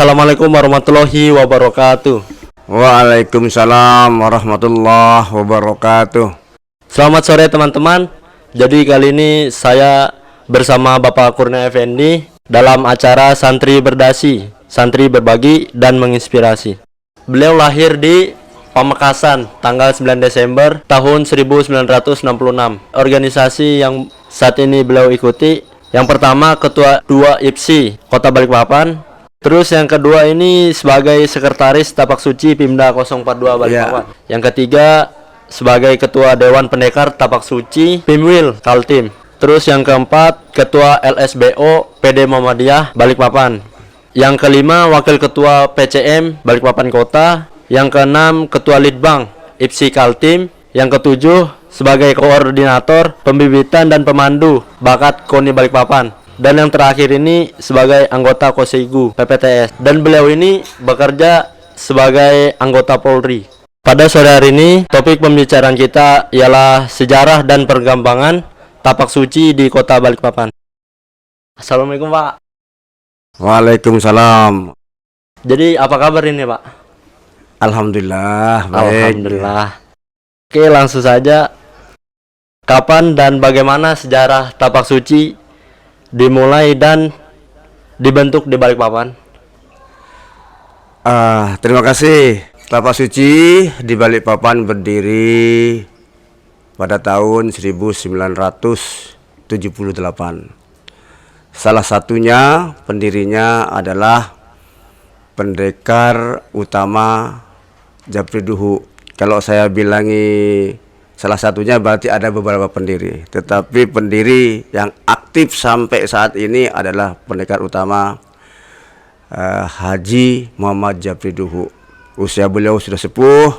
Assalamualaikum warahmatullahi wabarakatuh. Waalaikumsalam warahmatullahi wabarakatuh. Selamat sore teman-teman. Jadi kali ini saya bersama Bapak Kurnia Effendi dalam acara Santri Berdasi, Santri Berbagi dan Menginspirasi. Beliau lahir di Pamekasan tanggal 9 Desember tahun 1966. Organisasi yang saat ini beliau ikuti, yang pertama Ketua 2 IPSI Kota Balikpapan. Terus yang kedua ini sebagai Sekretaris Tapak Suci Pimda 042 Balikpapan. Yang ketiga sebagai Ketua Dewan Pendekar Tapak Suci Pimwil Kaltim. Terus yang keempat Ketua LSBO PD Muhammadiyah Balikpapan. Yang kelima Wakil Ketua PCM Balikpapan Kota. Yang keenam Ketua Litbang IPSI Kaltim. Yang ketujuh sebagai Koordinator Pembibitan dan Pemandu Bakat KONI Balikpapan. Dan yang terakhir ini sebagai anggota Koseigu PPTS. Dan beliau ini bekerja sebagai anggota Polri. Pada sore hari ini topik pembicaraan kita ialah sejarah dan perkembangan Tapak Suci di Kota Balikpapan. Assalamualaikum Pak. Waalaikumsalam. Jadi apa kabar ini Pak? Alhamdulillah, baik. Alhamdulillah. Oke, langsung saja. Kapan dan bagaimana sejarah Tapak Suci dimulai dan dibentuk di Balikpapan? Terima kasih. Tapak Suci di Balikpapan berdiri pada tahun 1978. Salah satunya pendirinya adalah pendekar utama Japri Duhu. Kalau saya bilangi salah satunya berarti ada beberapa pendiri, tetapi pendiri yang aktif sampai saat ini adalah pendekar utama Haji Muhammad Japri Duhu. Usia beliau sudah sepuh,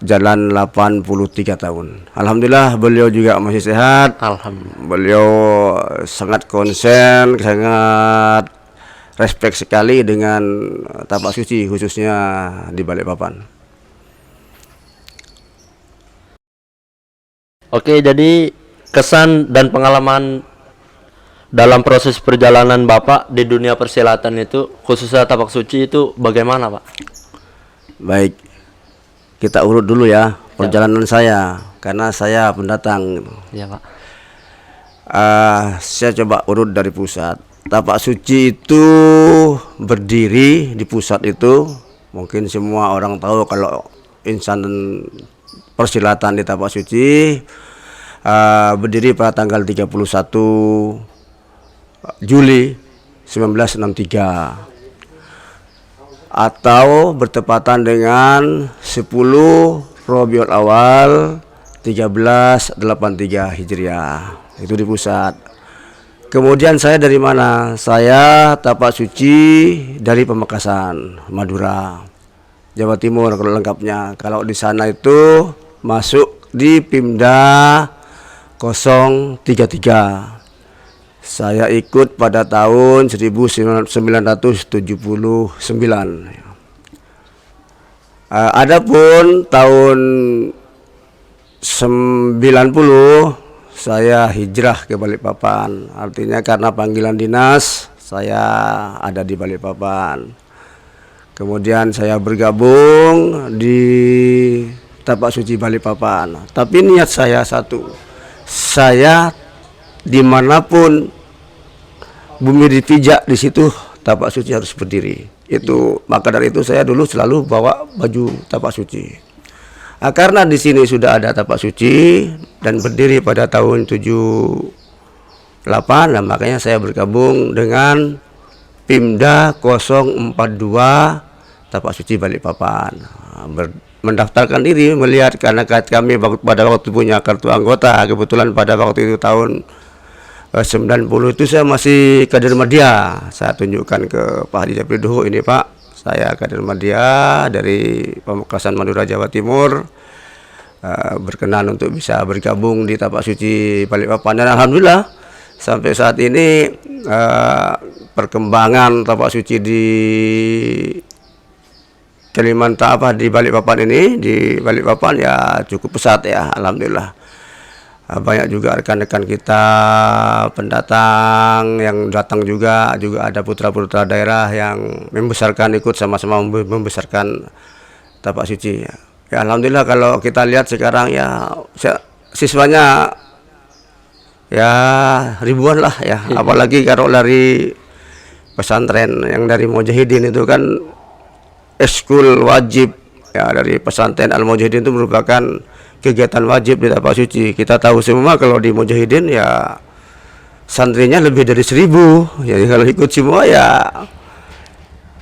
jalan 83 tahun. Alhamdulillah beliau juga masih sehat. Alhamdulillah. Beliau sangat konsen, sangat respek sekali dengan Tapak Suci khususnya di Balikpapan. Oke, jadi kesan dan pengalaman dalam proses perjalanan Bapak di dunia persilatan itu, khususnya Tapak Suci itu bagaimana Pak? Baik, kita urut dulu ya perjalanan saya, karena saya pendatang. Ya Pak. Saya coba urut dari pusat. Tapak Suci itu berdiri di pusat itu, mungkin semua orang tahu kalau insan persilatan di Tapak Suci berdiri pada tanggal 31 Juli 1963 atau bertepatan dengan 10 Rabiul Awal 1383 Hijriah. Itu di pusat. Kemudian saya dari mana? Saya Tapak Suci dari Pamekasan, Madura, Jawa Timur kalau lengkapnya. Kalau di sana itu masuk di Pimda 033. Saya ikut pada tahun 1979. Adapun tahun 90 saya hijrah ke Balikpapan. Artinya karena panggilan dinas saya ada di Balikpapan. Kemudian saya bergabung di Tapak Suci Balikpapan. Tapi niat saya satu, saya dimanapun bumi dipijak di situ Tapak Suci harus berdiri. Itu maka dari itu saya dulu selalu bawa baju Tapak Suci. Karena di sini sudah ada Tapak Suci dan berdiri pada tahun 78, nah makanya saya bergabung dengan Pimda 042 Tapak Suci Balikpapan. Mendaftarkan diri melihat karena kami pada waktu punya kartu anggota. Kebetulan pada waktu itu tahun 90 itu saya masih kader media. Saya tunjukkan ke Pak Haji Japri Duhu, ini Pak, saya kader media dari Pamekasan Madura Jawa Timur, berkenan untuk bisa bergabung di Tapak Suci Balikpapan. Dan alhamdulillah sampai saat ini perkembangan Tapak Suci di Kalimantan di Balikpapan ini, di Balikpapan ya cukup pesat ya, alhamdulillah. Banyak juga rekan-rekan kita pendatang yang datang juga ada putra-putra daerah yang membesarkan, ikut sama-sama membesarkan tapak suci. Ya alhamdulillah kalau kita lihat sekarang ya siswanya ya ribuan lah ya, apalagi kalau dari pesantren yang dari Mujahidin itu kan eskul wajib ya, dari pesantren Al Mujahidin itu merupakan kegiatan wajib di tapak suci. Kita tahu semua kalau di Mujahidin ya santrinya lebih dari 1000. Jadi kalau ikut semua ya,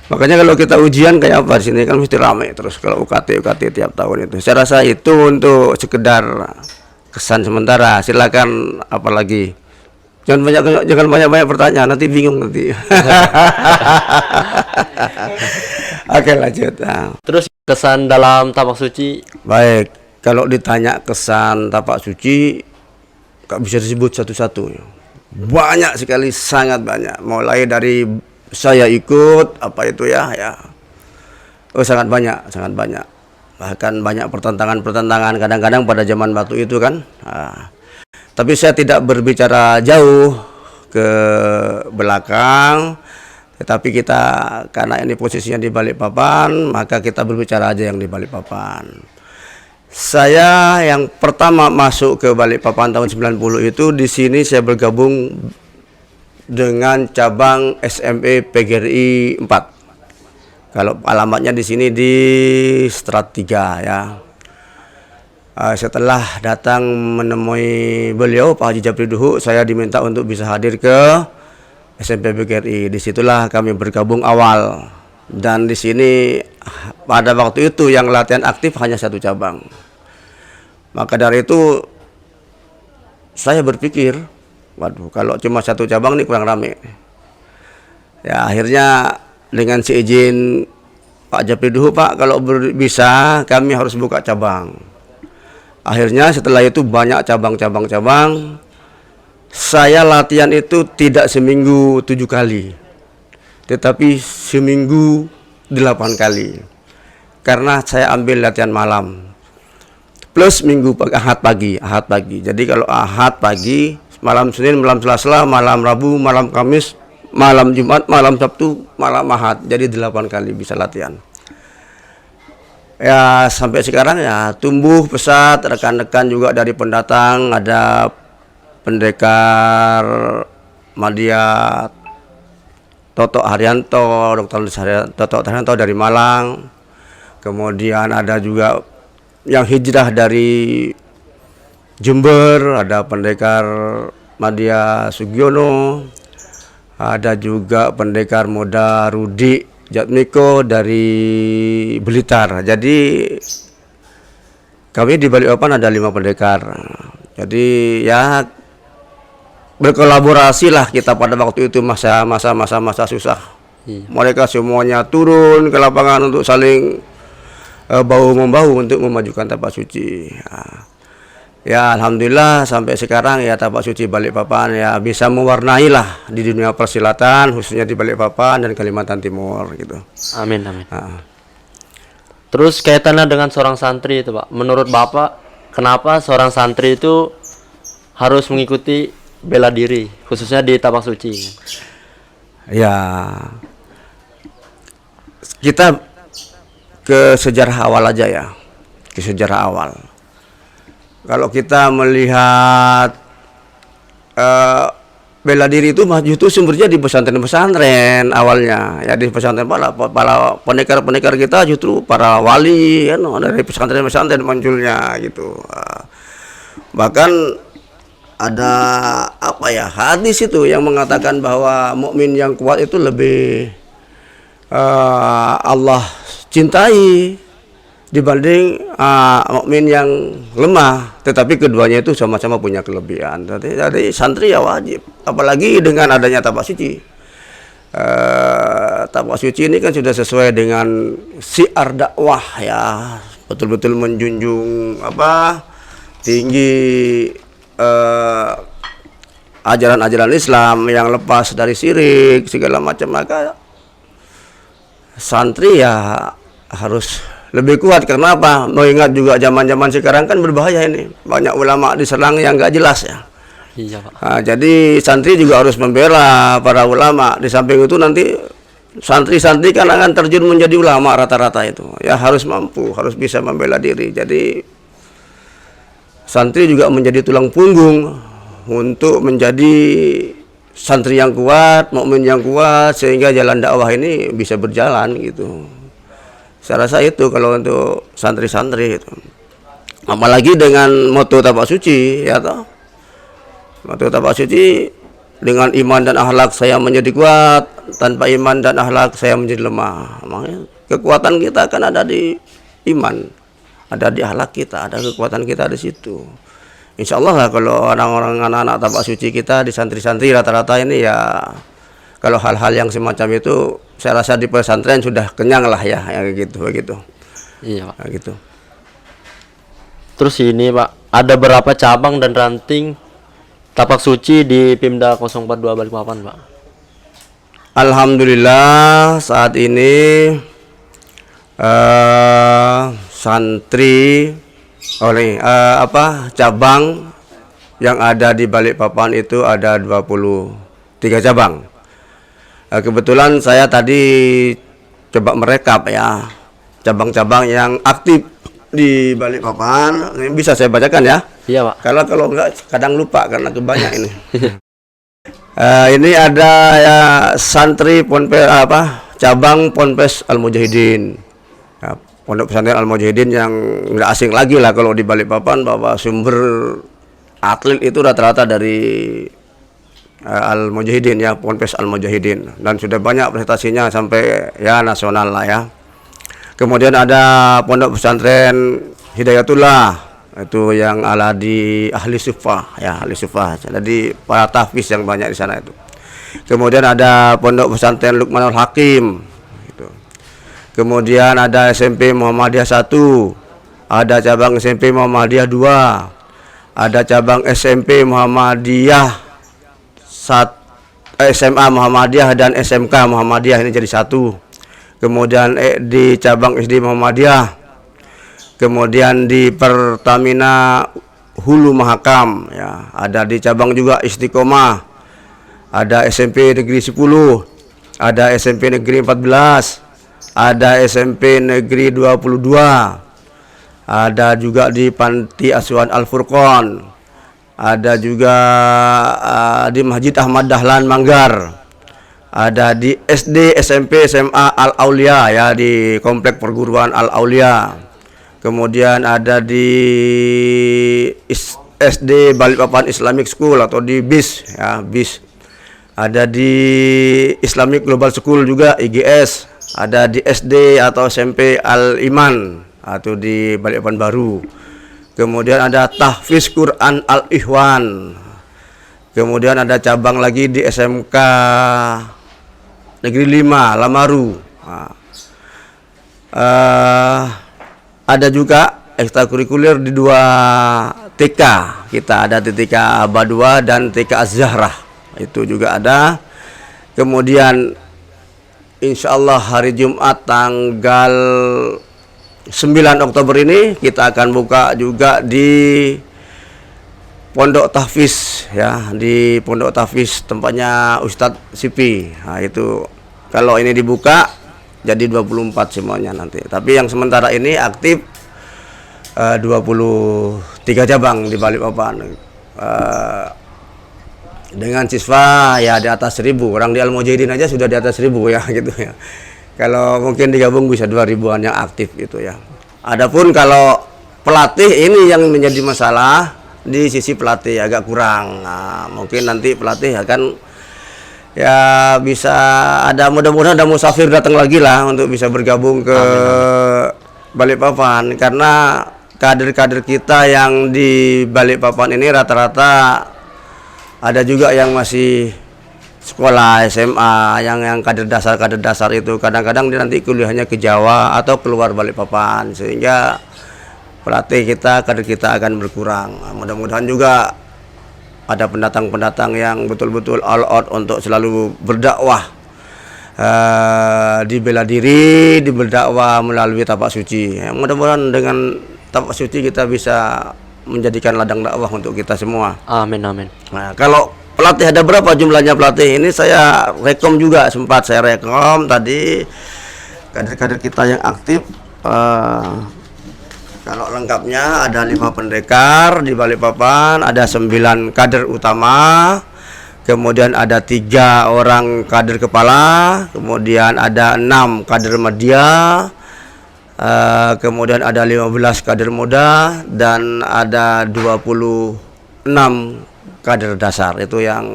makanya kalau kita ujian kayak apa di sini kan mesti ramai terus kalau UKT tiap tahun itu. Saya rasa itu untuk sekedar kesan sementara. Silakan apalagi. Jangan banyak pertanyaan, nanti bingung nanti. Oke, lanjut. Nah. Terus kesan dalam tapak suci. Baik, kalau ditanya kesan tapak suci gak bisa disebut satu-satu. Banyak sekali, sangat banyak. Mulai dari saya ikut apa itu ya. Oh, sangat banyak. Bahkan banyak pertentangan kadang-kadang pada zaman waktu itu kan. Tapi saya tidak berbicara jauh ke belakang, tetapi kita karena ini posisinya di Balikpapan, maka kita berbicara aja yang di Balikpapan. Saya yang pertama masuk ke Balikpapan tahun 90 itu, di sini saya bergabung dengan cabang SME PGRI 4. Kalau alamatnya di sini di Strat 3 ya. Setelah datang menemui beliau Pak Haji Japri Duhuk, saya diminta untuk bisa hadir ke SMP PGRI. Disitulah kami bergabung awal, dan di sini pada waktu itu yang latihan aktif hanya 1 cabang. Maka dari itu saya berpikir, waduh kalau cuma 1 cabang ini kurang rame. Ya akhirnya dengan seizin Pak Japri Duhuk, Pak kalau bisa kami harus buka cabang. Akhirnya setelah itu banyak cabang-cabang. Saya latihan itu tidak seminggu 7 kali, tetapi seminggu 8 kali. Karena saya ambil latihan malam plus Ahad pagi. Jadi kalau Ahad pagi, malam Senin, malam Selasa, malam Rabu, malam Kamis, malam Jumat, malam Sabtu, malam Ahad. Jadi 8 kali bisa latihan. Ya sampai sekarang ya tumbuh pesat, rekan-rekan juga dari pendatang, ada pendekar Madya Toto Haryanto, Dr. Toto Haryanto dari Malang. Kemudian ada juga yang hijrah dari Jember, ada pendekar Madya Sugiono, ada juga pendekar Moda Rudi Jatmiko dari Blitar. Jadi kami di Balikpapan ada 5 pendekar. Jadi ya berkolaborasi lah kita pada waktu itu, masa susah. Mereka semuanya turun ke lapangan untuk saling bahu-membahu untuk memajukan tapak suci. Ya alhamdulillah sampai sekarang ya tapak suci Balikpapan ya bisa mewarnai lah di dunia persilatan, khususnya di Balikpapan dan Kalimantan Timur gitu. Amin. Terus kaitannya dengan seorang santri itu Pak, menurut Bapak kenapa seorang santri itu harus mengikuti bela diri khususnya di tapak suci? Ya kita ke sejarah awal aja ya, ke sejarah awal. Kalau kita melihat bela diri itu justru sumbernya di pesantren-pesantren awalnya. Ya di pesantren para pendekar-pendekar kita justru para wali kan, dari pesantren-pesantren munculnya gitu. Bahkan ada hadis itu yang mengatakan bahwa mukmin yang kuat itu lebih Allah cintai dibanding mukmin yang lemah, tetapi keduanya itu sama-sama punya kelebihan. Jadi santri ya wajib, apalagi dengan adanya tapak suci. Tapak suci ini kan sudah sesuai dengan syiar dakwah ya, betul-betul menjunjung tinggi ajaran-ajaran Islam yang lepas dari syirik segala macam. Maka santri ya harus lebih kuat. Karena apa? Mengingat juga zaman-zaman sekarang kan berbahaya ini, banyak ulama diserang yang nggak jelas ya. Iya Pak. Nah, jadi santri juga harus membela para ulama. Di samping itu nanti santri-santri kan akan terjun menjadi ulama rata-rata itu. Ya harus mampu, harus bisa membela diri. Jadi santri juga menjadi tulang punggung untuk menjadi santri yang kuat, mukmin yang kuat, sehingga jalan dakwah ini bisa berjalan gitu. Saya rasa itu kalau untuk santri-santri itu. Apalagi dengan moto tapak suci, ya toh. Moto tapak suci, dengan iman dan akhlak saya menjadi kuat, tanpa iman dan akhlak saya menjadi lemah. Makanya kekuatan kita kan ada di iman, ada di akhlak kita, ada kekuatan kita di situ. Insya Allah lah kalau orang-orang anak-anak tapak suci kita di santri-santri rata-rata ini ya, kalau hal-hal yang semacam itu saya rasa di pesantren sudah kenyang lah ya, gitu begitu. Iya Pak. Ya, gitu. Terus ini Pak, ada berapa cabang dan ranting tapak suci di Pimda 042 Balikpapan Pak? Alhamdulillah saat ini santri oleh cabang yang ada di Balikpapan itu ada 23 cabang. Kebetulan saya tadi coba merekap ya cabang-cabang yang aktif di Balikpapan. Ini bisa saya bacakan ya. Iya Pak. Kalau enggak kadang lupa karena kebanyak ini. Ini ada ya, santri cabang Ponpes Al Mujahidin. Ya, Pondok Pesantren Al Mujahidin yang nggak asing lagi lah kalau di Balikpapan, bahwa sumber atlet itu rata-rata dari Al Mujahidin ya, Ponpes Al Mujahidin, dan sudah banyak prestasinya sampai ya nasional lah ya. Kemudian ada Pondok Pesantren Hidayatullah, itu yang ala di ahli sufah ya, ahli sufah. Jadi para tahfiz yang banyak di sana itu. Kemudian ada Pondok Pesantren Luqmanul Hakim gitu. Kemudian ada SMP Muhammadiyah 1, ada cabang SMP Muhammadiyah 2, ada cabang SMP Muhammadiyah SMA Muhammadiyah dan SMK Muhammadiyah, ini jadi satu. Kemudian di cabang SD Muhammadiyah, kemudian di Pertamina Hulu Mahakam ya, ada di cabang juga Istiqomah, ada SMP Negeri 10, ada SMP Negeri 14, ada SMP Negeri 22, ada juga di Panti Asuhan Al Furqon, ada juga di Masjid Ahmad Dahlan Manggar, ada di SD, SMP, SMA Al Aulia ya, di Komplek Perguruan Al Aulia. Kemudian ada di SD Balikpapan Islamic School atau di BIS ya, BIS. Ada di Islamic Global School juga, IGS. Ada di SD atau SMP Al Iman atau di Balikpapan Baru. Kemudian ada Tahfiz Quran Al Ikhwan. Kemudian ada cabang lagi di SMK Negeri 5 Lamaru. Ada juga ekstrakurikuler di 2 TK. Kita ada di TK Abadua dan TK Az-Zahrah. Itu juga ada. Kemudian insya Allah hari Jumat tanggal 9 Oktober ini kita akan buka juga di Pondok Tahfiz ya, di Pondok Tahfiz tempatnya Ustadz Sipi. Nah, itu kalau ini dibuka jadi 24 semuanya nanti. Tapi yang sementara ini aktif 23 cabang di Balikpapan. Dengan siswa ya di atas 1000. Orang di Al Mujahidin aja sudah di atas 1000 ya gitu ya. Kalau mungkin digabung bisa 2000-an yang aktif gitu ya. Adapun kalau pelatih ini yang menjadi masalah, di sisi pelatih agak kurang. Nah, mungkin nanti pelatih akan ya bisa ada, mudah-mudahan ada musafir datang lagi lah untuk bisa bergabung ke Balikpapan, karena kader-kader kita yang di Balikpapan ini rata-rata ada juga yang masih sekolah SMA, yang kader dasar itu kadang-kadang dia nanti kuliahnya ke Jawa atau keluar Balikpapan, sehingga pelatih kita, kader kita akan berkurang. Mudah-mudahan juga ada pendatang-pendatang yang betul-betul all out untuk selalu berdakwah di bela diri, di berdakwah melalui tapak suci. Mudah-mudahan dengan tapak suci kita bisa menjadikan ladang dakwah untuk kita semua. Amin, amin. Nah, kalau pelatih ada berapa jumlahnya pelatih? Ini saya rekom juga, sempat saya rekom tadi kader-kader kita yang aktif. Kalau lengkapnya ada 5 pendekar di Balikpapan, ada 9 kader utama, kemudian ada 3 orang kader kepala, kemudian ada 6 kader media, kemudian ada 15 kader muda, dan ada 26 kader dasar. Itu yang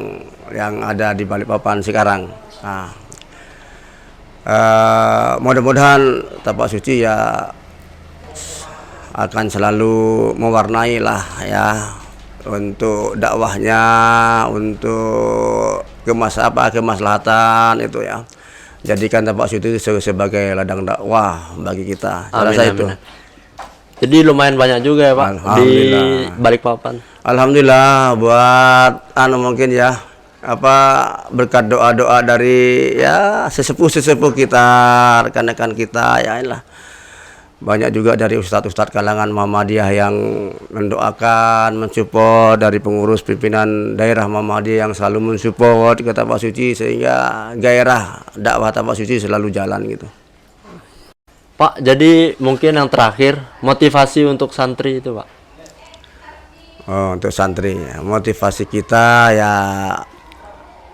ada di Balikpapan sekarang. Nah, mudah-mudahan tapak suci ya akan selalu mewarnai lah ya untuk dakwahnya, untuk kemaslahatan itu ya. Jadikan tapak suci itu sebagai ladang dakwah bagi kita. Amin, Rasa amin. itu. Jadi lumayan banyak juga ya Pak di Alhamdulillah. Balikpapan. Alhamdulillah buat mungkin ya berkat doa-doa dari ya sesepuh-sesepuh kita, rekan-rekan kita ya lah. Banyak juga dari ustadz-ustadz kalangan Muhammadiyah yang mendoakan, mensupport, dari pengurus pimpinan daerah Muhammadiyah yang selalu mensupport ke tapak suci, sehingga gairah dakwah tapak suci selalu jalan gitu. Pak, jadi mungkin yang terakhir motivasi untuk santri itu Pak. Untuk santri, motivasi kita ya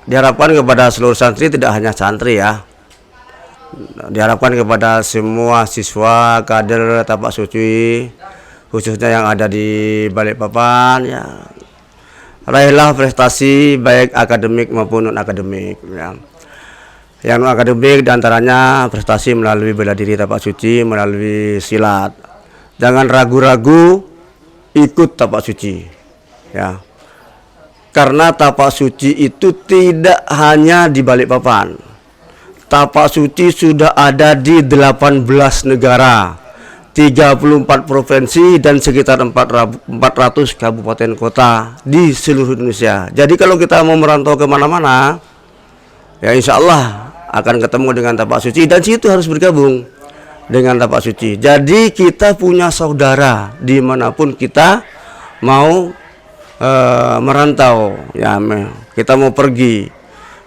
diharapkan kepada seluruh santri, tidak hanya santri ya. Diharapkan kepada semua siswa kader tapak suci, khususnya yang ada di Balikpapan ya, raihlah prestasi baik akademik maupun non akademik ya. Yang non akademik diantaranya prestasi melalui bela diri tapak suci, melalui silat. Jangan ragu-ragu ikut tapak suci ya, karena tapak suci itu tidak hanya di Balikpapan. Tapak suci sudah ada di 18 negara, 34 provinsi, dan sekitar 400 kabupaten kota di seluruh Indonesia. Jadi kalau kita mau merantau kemana-mana, ya insya Allah akan ketemu dengan tapak suci, dan situ harus bergabung dengan tapak suci. Jadi kita punya saudara dimanapun kita mau merantau, ya kita mau pergi.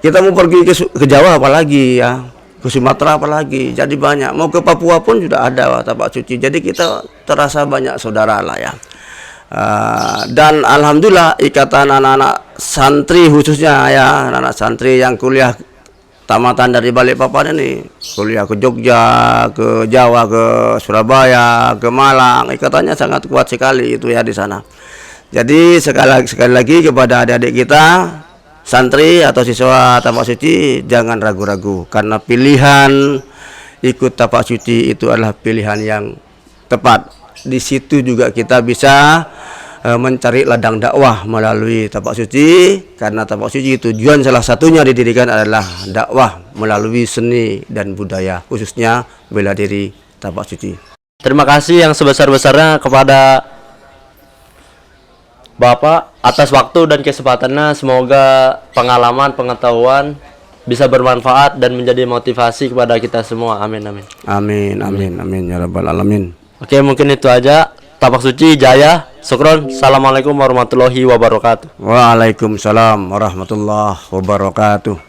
Kita mau pergi ke Jawa apalagi ya, ke Sumatera apalagi, jadi banyak. Mau ke Papua pun sudah ada tapak suci. Jadi kita terasa banyak saudara lah ya. Dan alhamdulillah ikatan anak-anak santri khususnya ya, anak-anak santri yang kuliah tamatan dari Balikpapan ini, kuliah ke Jogja, ke Jawa, ke Surabaya, ke Malang, ikatannya sangat kuat sekali itu ya di sana. Jadi sekali lagi kepada adik-adik kita santri atau siswa tapak suci, jangan ragu-ragu, karena pilihan ikut tapak suci itu adalah pilihan yang tepat. Di situ juga kita bisa mencari ladang dakwah melalui tapak suci, karena tapak suci tujuan salah satunya didirikan adalah dakwah melalui seni dan budaya, khususnya bela diri tapak suci. Terima kasih yang sebesar-besarnya kepada Bapak atas waktu dan kesempatannya. Semoga pengalaman, pengetahuan bisa bermanfaat dan menjadi motivasi kepada kita semua. Amin, amin. Amin, amin, amin ya rabbal alamin. Oke, mungkin itu aja. Tapak suci jaya. Syukron. Assalamualaikum warahmatullahi wabarakatuh. Waalaikumsalam warahmatullahi wabarakatuh.